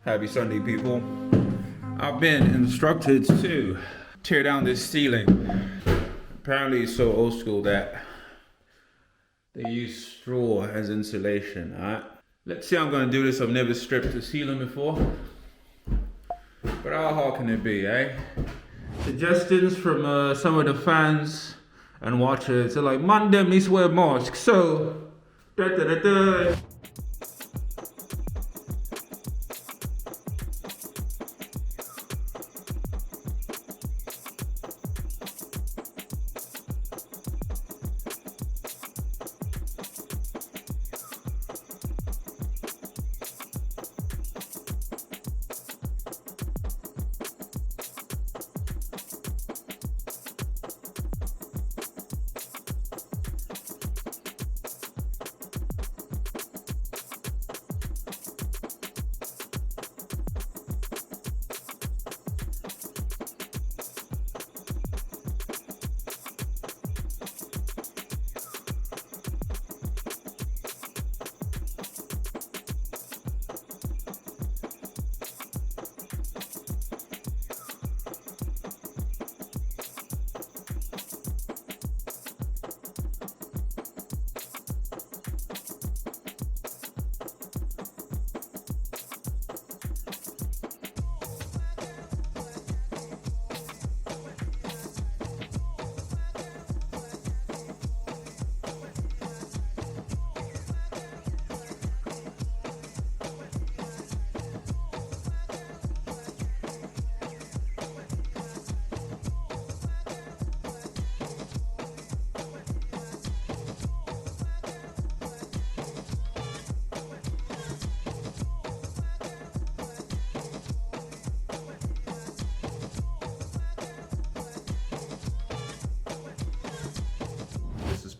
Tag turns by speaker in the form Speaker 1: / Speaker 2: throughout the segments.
Speaker 1: Happy Sunday, people. I've been instructed to tear down this ceiling. Apparently it's so old school that they use straw as insulation, alright? Let's see how I'm gonna do this. I've never stripped the ceiling before. But how hard can it be, eh? Suggestions from some of the fans and watchers are like, man, them needs to wear masks, so da da da da.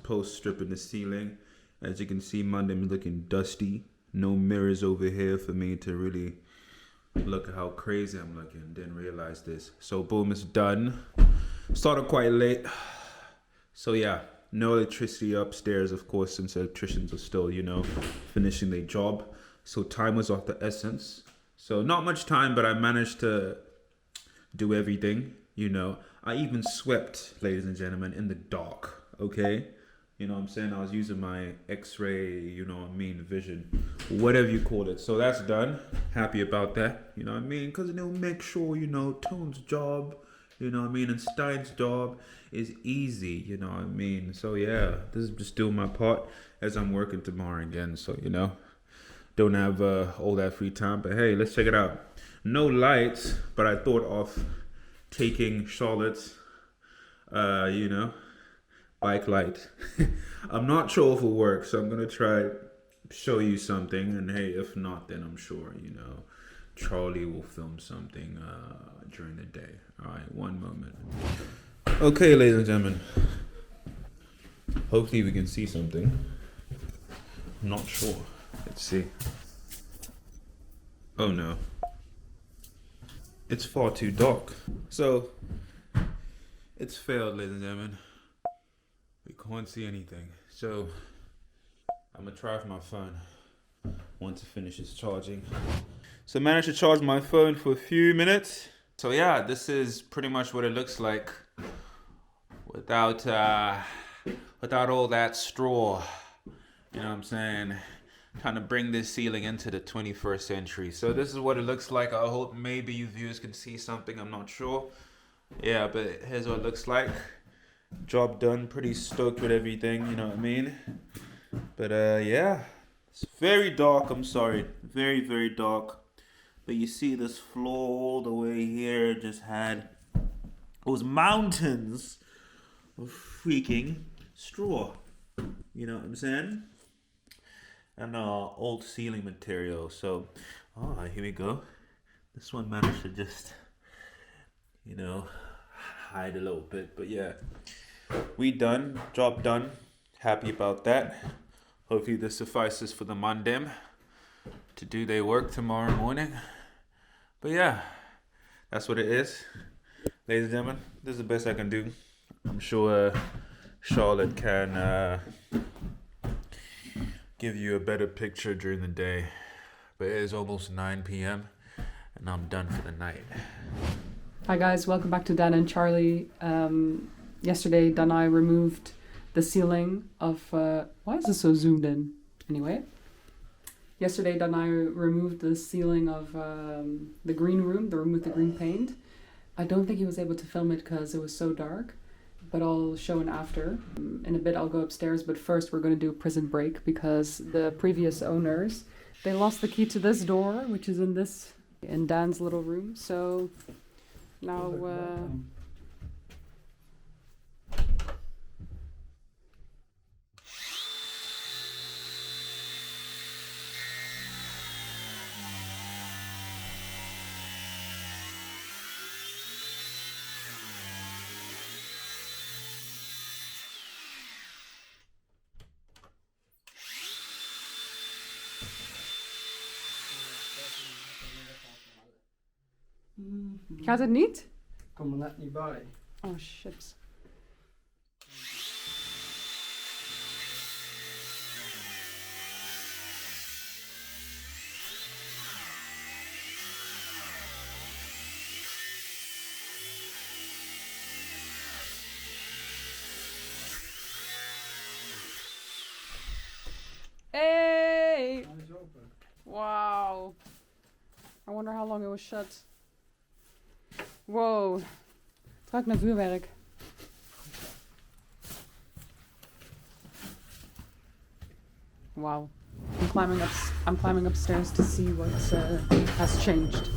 Speaker 1: Post stripping the ceiling. As you can see, Monday's looking dusty. No mirrors over here for me to really look at how crazy I'm looking. Didn't realize this. So boom, it's done. Started quite late. So yeah, no electricity upstairs, of course, since electricians are still, finishing their job. So time was of the essence. So not much time, but I managed to do everything, I even swept, ladies and gentlemen, in the dark, okay? You know what I'm saying? I was using my x-ray, vision, whatever you call it. So that's done. Happy about that, Because it'll make sure, Teun's job, and Stein's job is easy, So yeah, this is just doing my part as I'm working tomorrow again. So, don't have all that free time. But hey, let's check it out. No lights, but I thought of taking Charlotte's, bike light. I'm not sure if it'll work, so I'm gonna try show you something, and hey, if not, then I'm sure Charlie will film something during the day. All right, one moment. Okay, ladies and gentlemen, hopefully we can see something. I'm not sure. Let's see. Oh no, it's far too dark. So it's failed, ladies and gentlemen. We can't see anything. So I'm gonna try with my phone once it finishes charging. So I managed to charge my phone for a few minutes. So yeah, this is pretty much what it looks like without all that straw. You know what I'm saying? Trying to bring this ceiling into the 21st century. So this is what it looks like. I hope maybe you viewers can see something. I'm not sure. Yeah, but here's what it looks like. Job done. Pretty stoked with everything, you know what I mean? But yeah, it's very dark. I'm sorry, very, very dark. But you see this floor all the way here just had those mountains of freaking straw. You know what I'm saying? And old ceiling material. So here we go. This one managed to just hide a little bit. But yeah, we done. Job done. Happy about that. Hopefully this suffices for the Monday to do their work tomorrow morning. But yeah, that's what it is. Ladies and gentlemen, this is the best I can do. I'm sure Charlotte can give you a better picture during the day. But it is almost 9 p.m. and I'm done for the night.
Speaker 2: Hi guys, welcome back to Dan and Charlie. Yesterday, Dan and I removed the ceiling of... why is this so zoomed in? Anyway. Yesterday, Dan and I removed the ceiling of the green room, the room with the green paint. I don't think he was able to film it because it was so dark, but I'll show an after. In a bit, I'll go upstairs, but first we're going to do a prison break because the previous owners, they lost the key to this door, which is in Dan's little room. So now... Gaat het niet?
Speaker 3: Ik kom er net niet bij.
Speaker 2: Oh shit. Hey!
Speaker 3: Hij is open.
Speaker 2: Wow. I wonder how long it was shut. Wow. Het ruikt naar vuurwerk. Wow. I'm climbing upstairs to see what has changed.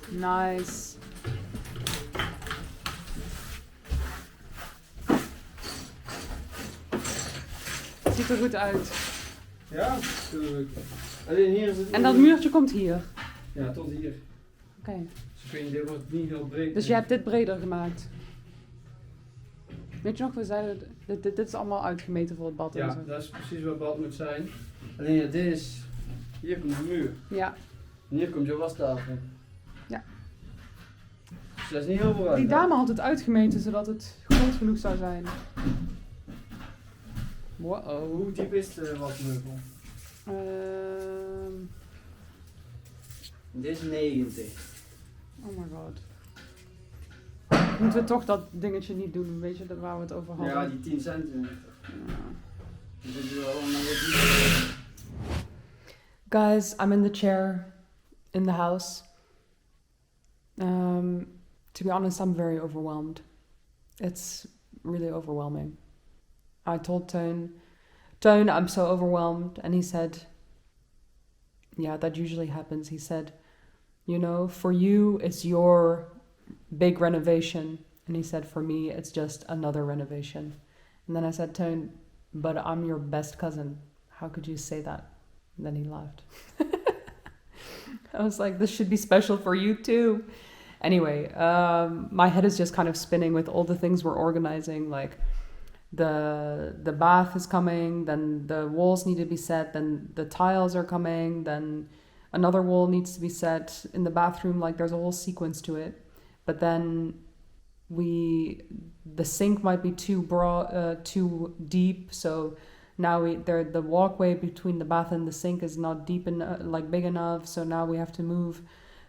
Speaker 2: Nice. Ziet er goed uit.
Speaker 3: Ja, natuurlijk. Alleen hier is het...
Speaker 2: En dat muurtje komt hier.
Speaker 3: Ja, tot hier.
Speaker 2: Oké.
Speaker 3: Dus ik weet, dit wordt niet heel breed.
Speaker 2: Dus je hebt dit breder gemaakt. Weet je nog, we zeiden, dit is allemaal uitgemeten voor het bad en
Speaker 3: Ja,
Speaker 2: zo.
Speaker 3: dat is precies wat het bad moet zijn. Alleen ja, dit is... Hier komt de muur.
Speaker 2: Ja.
Speaker 3: En hier komt je wastafel.
Speaker 2: Ja.
Speaker 3: Dus dat is niet heel veel.
Speaker 2: Die dame had het uitgemeten zodat het groot genoeg zou zijn. Wow.
Speaker 3: Hoe diep is de wasmeubel? Dit is 90.
Speaker 2: Oh my god. Moeten we toch dat dingetje niet doen, weet je, waar we het over hadden?
Speaker 3: Ja, die 10 centimeter.
Speaker 2: Ja.
Speaker 3: Dus dit is wel allemaal wat dieper.
Speaker 2: Guys, I'm in the chair in the house. To be honest, I'm very overwhelmed. It's really overwhelming. I told Teun, I'm so overwhelmed. And he said, yeah, that usually happens. He said, you know, for you, it's your big renovation. And he said, for me, it's just another renovation. And then I said, Teun, but I'm your best cousin. How could you say that? And then he laughed. I was like, this should be special for you too. Anyway, my head is just kind of spinning with all the things we're organizing, like the bath is coming, then the walls need to be set, then the tiles are coming, then another wall needs to be set in the bathroom, like there's a whole sequence to it. But then the sink might be too deep, so now the walkway between the bath and the sink is not deep enough, like big enough, so now we have to move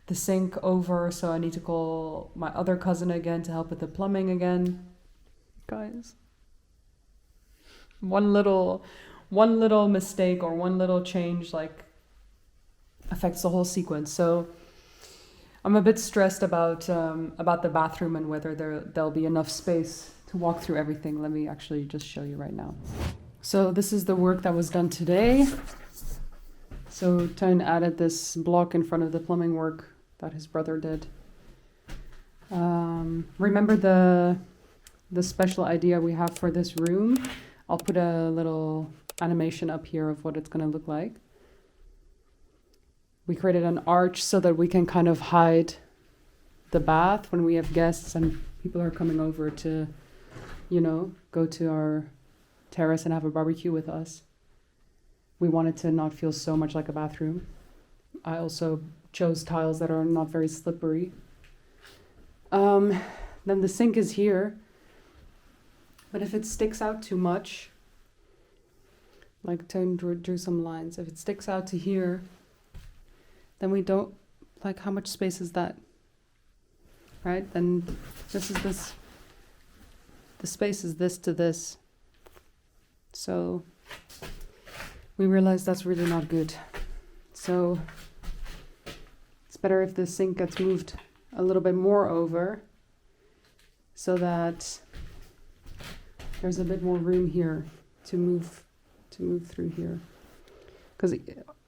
Speaker 2: the sink over, so I need to call my other cousin again to help with the plumbing again. Guys, one little mistake or one little change like affects the whole sequence. So I'm a bit stressed about the bathroom and whether there'll be enough space to walk through everything. Let me actually just show you right now. So this is the work that was done today. So Teun added this block in front of the plumbing work that his brother did. Remember the special idea we have for this room? I'll put a little animation up here of what it's going to look like. We created an arch so that we can kind of hide the bath when we have guests and people are coming over to, you know, go to our terrace and have a barbecue with us. We wanted to not feel so much like a bathroom. I also chose tiles that are not very slippery. Then the sink is here. But if it sticks out too much, Like Teun drew some lines. If it sticks out to here, then we don't, like, how much space is that? Right? Then this is this, the space is this to this. So we realized that's really not good. So it's better if the sink gets moved a little bit more over so that there's a bit more room here to move through here. Because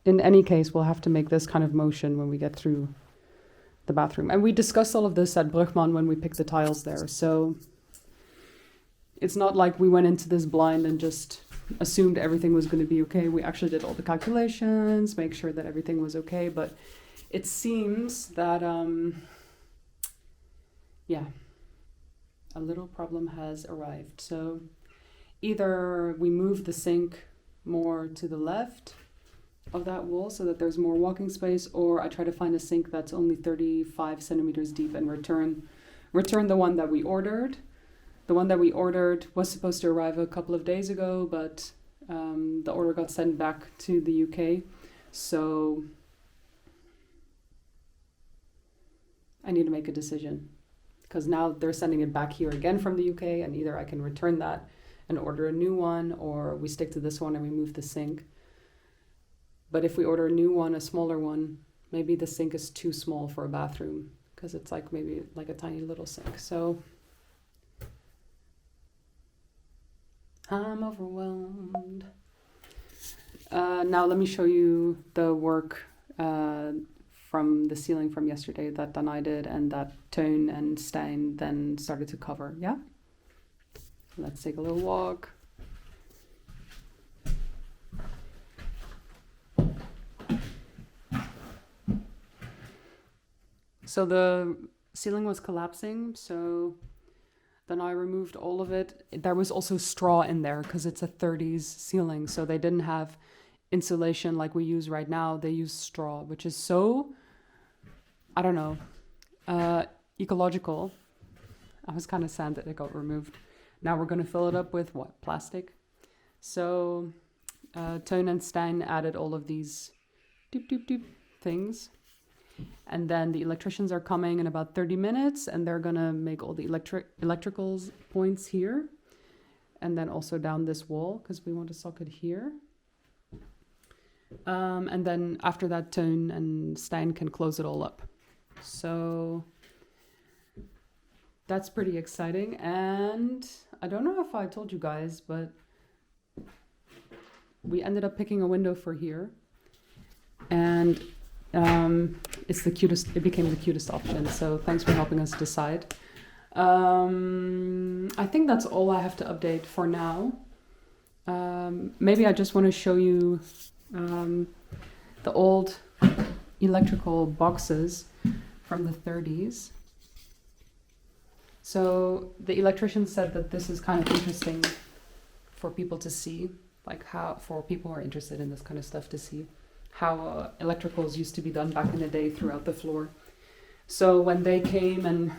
Speaker 2: in any case, we'll have to make this kind of motion when we get through the bathroom. And we discussed all of this at Brugman when we picked the tiles there. So it's not like we went into this blind and just assumed everything was going to be okay. We actually did all the calculations, make sure that everything was okay. But it seems that, yeah, a little problem has arrived. So either we move the sink more to the left of that wall so that there's more walking space, or I try to find a sink that's only 35 centimeters deep and return the one that we ordered. The one that we ordered was supposed to arrive a couple of days ago, but the order got sent back to the UK. So I need to make a decision, because now they're sending it back here again from the UK, and either I can return that and order a new one, or we stick to this one and we move the sink. But if we order a new one, a smaller one, maybe the sink is too small for a bathroom, because it's like maybe like a tiny little sink. So I'm overwhelmed. Now let me show you the work from the ceiling from yesterday that Danai did and that Teun and Stein then started to cover. Yeah? Let's take a little walk. So the ceiling was collapsing, so then I removed all of it. There was also straw in there because it's a 30s ceiling, so they didn't have insulation like we use right now. They use straw, which is so, I don't know, ecological. I was kind of sad that it got removed. Now we're going to fill it up with what? Plastic. So Teun and Stein added all of these doop doop doop things. And then the electricians are coming in about 30 minutes, and they're going to make all the electrical points here. And then also down this wall, because we want a socket here. And then after that, Teun and Stein can close it all up. So that's pretty exciting. And I don't know if I told you guys, but we ended up picking a window for here. And it's the cutest, it became the cutest option. So thanks for helping us decide. I think that's all I have to update for now. Maybe I just want to show you the old electrical boxes from the 30s. So the electrician said that this is kind of interesting for people to see, like how, for people who are interested in this kind of stuff, to see how electricals used to be done back in the day throughout the floor. So when they came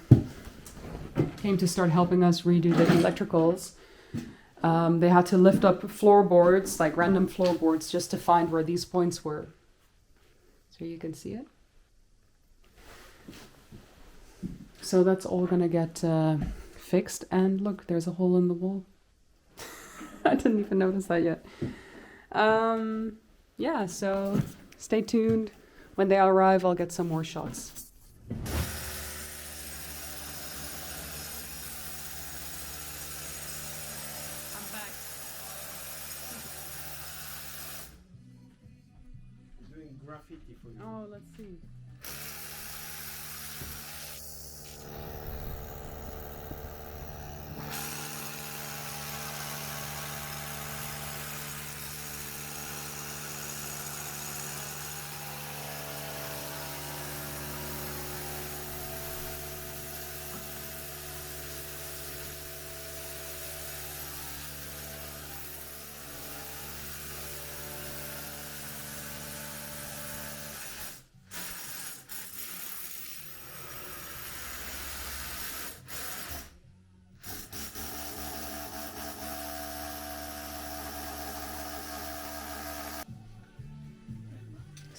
Speaker 2: to start helping us redo the electricals, they had to lift up floorboards, like random floorboards, just to find where these points were. So you can see it. So that's all gonna get fixed. And look, there's a hole in the wall. I didn't even notice that yet. Yeah, so stay tuned. When they arrive, I'll get some more shots. I'm back.
Speaker 3: Doing graffiti for you.
Speaker 2: Oh, let's see.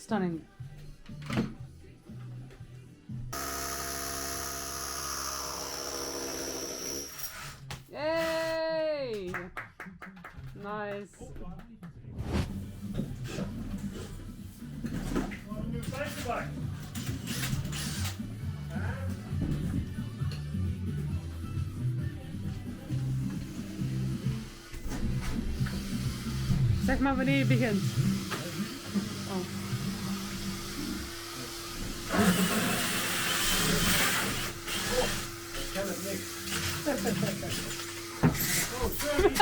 Speaker 2: Stunning. Yay! Nice. Zeg maar wanneer je begint. Oh.
Speaker 3: Ik ken het niks. Oh, sorry.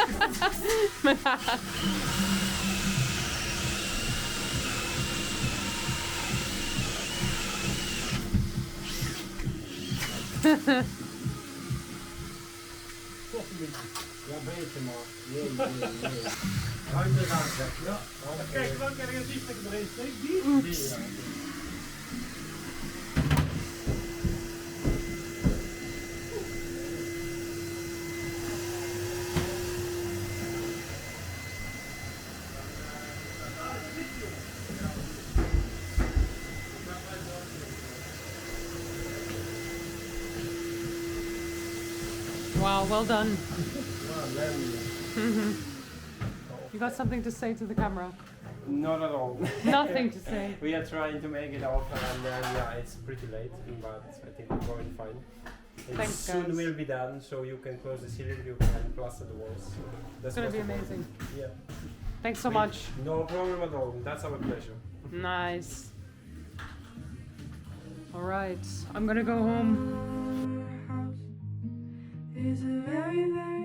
Speaker 3: Toch een beetje. Ja, beter maar. Nee. Ruimte aanzetten, ja. Kijk, welke energiestekker erin steekt? Die? Ja.
Speaker 2: Wow, well done.
Speaker 3: Well, then,
Speaker 2: You got something to say to the camera?
Speaker 3: not at all.
Speaker 2: Nothing to say.
Speaker 3: We are trying to make it off, and yeah, it's pretty late, but I think we're going fine. It
Speaker 2: Thanks,
Speaker 3: soon
Speaker 2: guys.
Speaker 3: will be done, so you can close the ceiling, you can plaster the walls. So
Speaker 2: It's
Speaker 3: that's
Speaker 2: gonna
Speaker 3: most
Speaker 2: be
Speaker 3: important.
Speaker 2: amazing.
Speaker 3: Yeah.
Speaker 2: Thanks so much.
Speaker 3: No problem at all. That's our pleasure.
Speaker 2: Nice. All right, I'm gonna go home.
Speaker 4: There's a very, very